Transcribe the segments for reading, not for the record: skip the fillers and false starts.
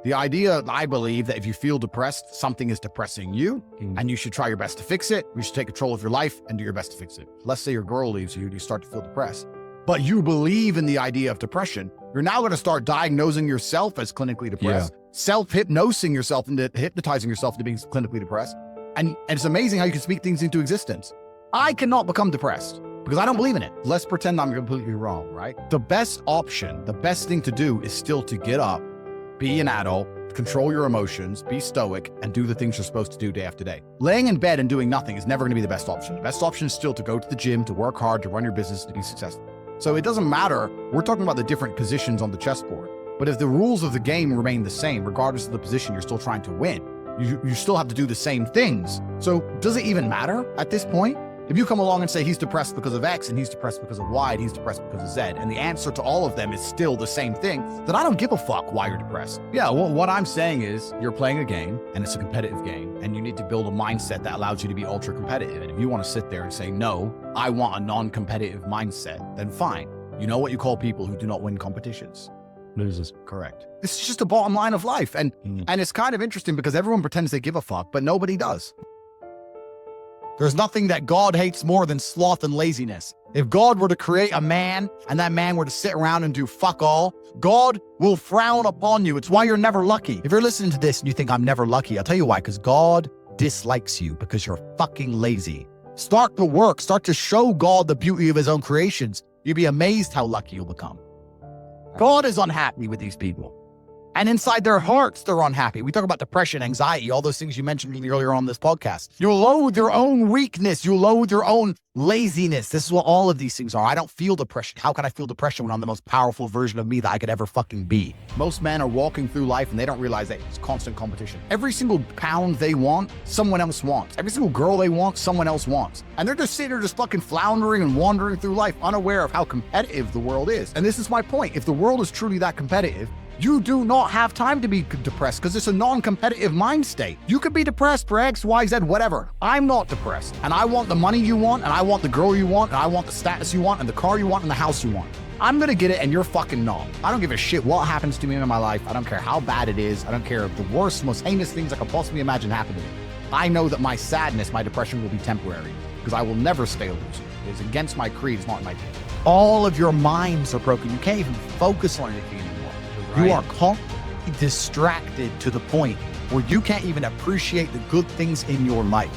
The idea, I believe, that if you feel depressed, something is depressing you, and you should try your best to fix it. You should take control of your life and do your best to fix it. Let's say your girl leaves you and you start to feel depressed, but you believe in the idea of depression. You're now going to start diagnosing yourself as clinically depressed, self-hypnosing yourself into hypnotizing yourself into being clinically depressed. And it's amazing how you can speak things into existence. I cannot become depressed because I don't believe in it. Let's pretend I'm completely wrong, right? The best option, the best thing to do is still to get up, be an adult, control your emotions, be stoic, and do the things you're supposed to do day after day. Laying in bed and doing nothing is never going to be the best option. The best option is still to go to the gym, to work hard, to run your business, to be successful. So it doesn't matter. We're talking about the different positions on the chessboard. But if the rules of the game remain the same, regardless of the position you're still trying to win, you still have to do the same things. So does it even matter at this point? If you come along and say he's depressed because of X and he's depressed because of Y and he's depressed because of Z, and the answer to all of them is still the same thing, then I don't give a fuck why you're depressed. Yeah, well, what I'm saying is you're playing a game and it's a competitive game and you need to build a mindset that allows you to be ultra competitive. And if you want to sit there and say, no, I want a non-competitive mindset, then fine. You know what you call people who do not win competitions? Losers. Correct. This is just the bottom line of life. And it's kind of interesting because everyone pretends they give a fuck, but nobody does. There's nothing that God hates more than sloth and laziness. If God were to create a man and that man were to sit around and do fuck all, God will frown upon you. It's why you're never lucky. If you're listening to this and you think I'm never lucky, I'll tell you why, because God dislikes you because you're fucking lazy. Start to work. Start to show God the beauty of his own creations. You'll be amazed how lucky you'll become. God is unhappy with these people. And inside their hearts, they're unhappy. We talk about depression, anxiety, all those things you mentioned earlier on this podcast. You loathe your own weakness. You loathe your own laziness. This is what all of these things are. I don't feel depression. How can I feel depression when I'm the most powerful version of me that I could ever fucking be? Most men are walking through life and they don't realize that it's constant competition. Every single pound they want, someone else wants. Every single girl they want, someone else wants. And they're just sitting there just fucking floundering and wandering through life, unaware of how competitive the world is. And this is my point. If the world is truly that competitive, you do not have time to be depressed because it's a non-competitive mind state. You could be depressed for X, Y, Z, whatever. I'm not depressed. And I want the money you want, and I want the girl you want, and I want the status you want, and the car you want, and the house you want. I'm gonna get it, and you're fucking not. I don't give a shit what happens to me in my life. I don't care how bad it is. I don't care if the worst, most heinous things I could possibly imagine happen to me. I know that my sadness, my depression will be temporary because I will never stay a loser. It's against my creed. It's not in my creed. All of your minds are broken. You can't even focus on anything anymore. You are constantly distracted to the point where you can't even appreciate the good things in your life.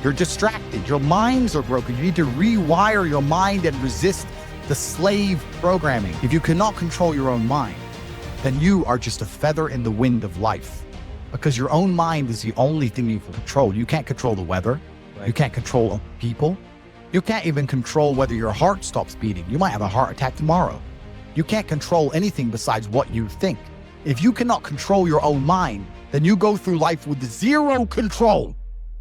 You're distracted. Your minds are broken. You need to rewire your mind and resist the slave programming. If you cannot control your own mind, then you are just a feather in the wind of life, because your own mind is the only thing you can control. You can't control the weather. Right. You can't control people. You can't even control whether your heart stops beating. You might have a heart attack tomorrow. You can't control anything besides what you think. If you cannot control your own mind, then you go through life with zero control,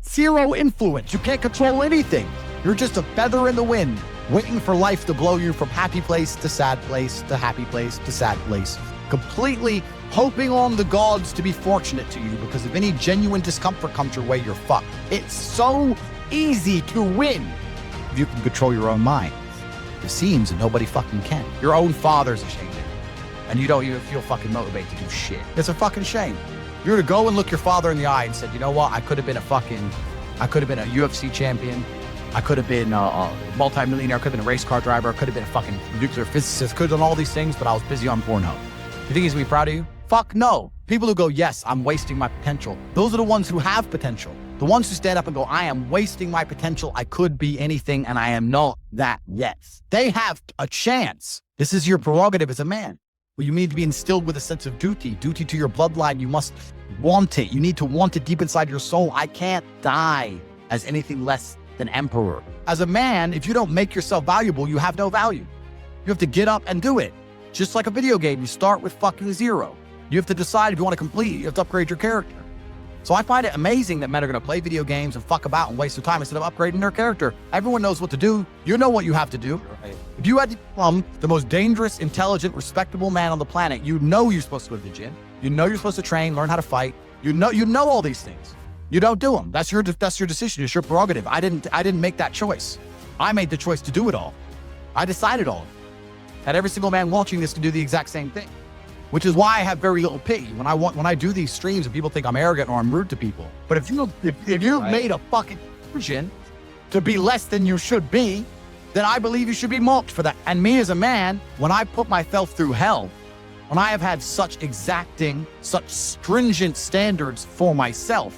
zero influence. You can't control anything. You're just a feather in the wind, waiting for life to blow you from happy place to sad place to happy place to sad place, completely hoping on the gods to be fortunate to you, because if any genuine discomfort comes your way, you're fucked. It's so easy to win if you can control your own mind. It seems that nobody fucking can. Your own father's ashamed of you, and you don't even feel fucking motivated to do shit. It's a fucking shame. You're to go and look your father in the eye and said, you know what? I could have been a UFC champion. I could have been a multi-millionaire. I could have been a race car driver. I could have been a fucking nuclear physicist. Could have done all these things, but I was busy on Pornhub. You think he's gonna be proud of you? Fuck no. People who go, yes, I'm wasting my potential. Those are the ones who have potential. The ones who stand up and go, I am wasting my potential. I could be anything, and I am not that yet. They have a chance. This is your prerogative as a man. Well, you need to be instilled with a sense of duty to your bloodline. You must want it. You need to want it deep inside your soul. I can't die as anything less than emperor. As a man, if you don't make yourself valuable, you have no value. You have to get up and do it. Just like a video game, you start with fucking zero. You have to decide if you want to complete it. You have to upgrade your character. So I find it amazing that men are going to play video games and fuck about and waste their time instead of upgrading their character. Everyone knows what to do. You know what you have to do. Right. If you had to become the most dangerous, intelligent, respectable man on the planet, you know you're supposed to go to the gym. You know you're supposed to train, learn how to fight. You know all these things. You don't do them. That's your decision. It's your prerogative. I didn't make that choice. I made the choice to do it all. I decided all. And every single man watching this can do the exact same thing. which is why I have very little pity when I do these streams and people think I'm arrogant or I'm rude to people. But if you've made a fucking decision to be less than you should be, then I believe you should be mocked for that. And me as a man, when I put myself through hell, when I have had such exacting, such stringent standards for myself,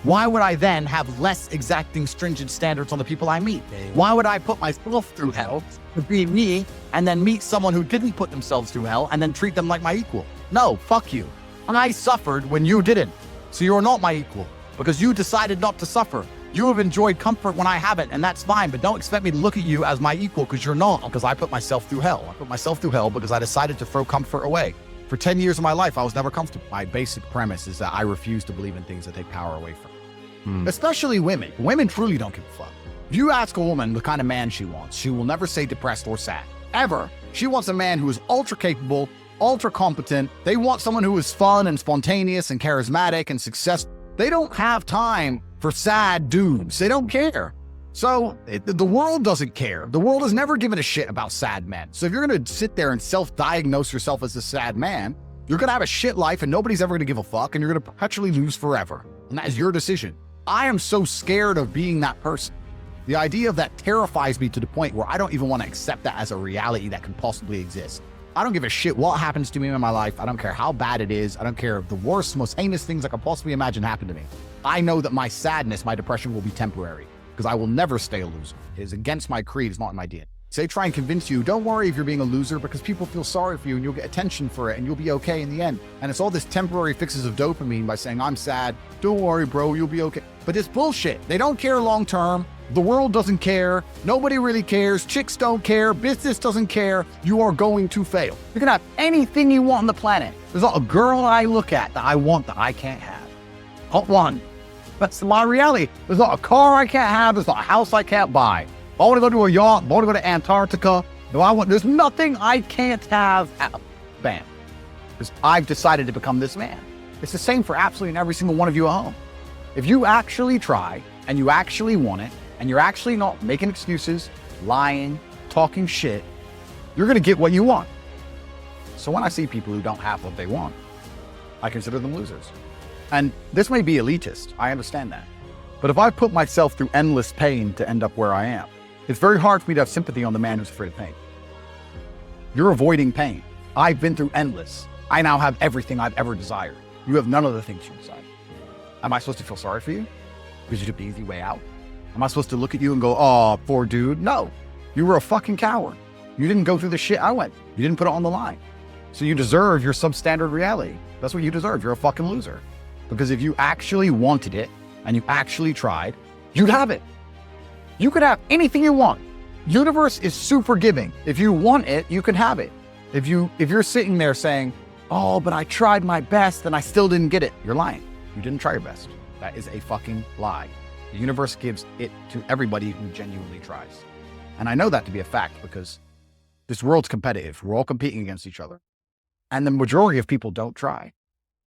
why would I then have less exacting, stringent standards on the people I meet? Why would I put myself through hell to be me and then meet someone who didn't put themselves through hell and then treat them like my equal? No, fuck you. I suffered when you didn't. So you're not my equal because you decided not to suffer. You have enjoyed comfort when I haven't, and that's fine, but don't expect me to look at you as my equal because you're not, because I put myself through hell. I put myself through hell because I decided to throw comfort away. For 10 years of my life, I was never comfortable. My basic premise is that I refuse to believe in things that take power away from me. Especially women. Women truly don't give a fuck. If you ask a woman the kind of man she wants, she will never say depressed or sad. Ever. She wants a man who is ultra capable, ultra competent. They want someone who is fun and spontaneous and charismatic and successful. They don't have time for sad dudes. They don't care. So the world doesn't care. The world has never given a shit about sad men. So if you're going to sit there and self-diagnose yourself as a sad man, you're going to have a shit life and nobody's ever going to give a fuck and you're going to perpetually lose forever. And that is your decision. I am so scared of being that person. The idea of that terrifies me to the point where I don't even want to accept that as a reality that can possibly exist. I don't give a shit what happens to me in my life. I don't care how bad it is. I don't care if the worst, most heinous things I could possibly imagine happen to me. I know that my sadness, my depression will be temporary because I will never stay a loser. It is against my creed. It's not in my DNA. They try and convince you, don't worry if you're being a loser because people feel sorry for you and you'll get attention for it and you'll be okay in the end. And it's all this temporary fixes of dopamine by saying, I'm sad. Don't worry, bro, you'll be okay. But it's bullshit. They don't care long term. The world doesn't care. Nobody really cares. Chicks don't care. Business doesn't care. You are going to fail. You can have anything you want on the planet. There's not a girl I look at that I want that I can't have. Not one. That's my reality. There's not a car I can't have. There's not a house I can't buy. If I want to go to a yacht, if I want to go to Antarctica, there's nothing I can't have. Bam. Because I've decided to become this man. It's the same for absolutely every single one of you at home. If you actually try and you actually want it, and you're actually not making excuses, lying, talking shit, you're going to get what you want. So when I see people who don't have what they want, I consider them losers. And this may be elitist. I understand that. But if I put myself through endless pain to end up where I am, it's very hard for me to have sympathy on the man who's afraid of pain. You're avoiding pain. I've been through endless. I now have everything I've ever desired. You have none of the things you desire. Am I supposed to feel sorry for you? Because you took the easy way out? Am I supposed to look at you and go, oh, poor dude? No, you were a fucking coward. You didn't go through the shit I went. You didn't put it on the line. So you deserve your substandard reality. That's what you deserve. You're a fucking loser. Because if you actually wanted it and you actually tried, you'd have it. You could have anything you want. Universe is super giving. If you want it, you can have it. If you're sitting there saying, oh, but I tried my best and I still didn't get it, you're lying. You didn't try your best. That is a fucking lie. The universe gives it to everybody who genuinely tries. And I know that to be a fact because this world's competitive. We're all competing against each other. And the majority of people don't try.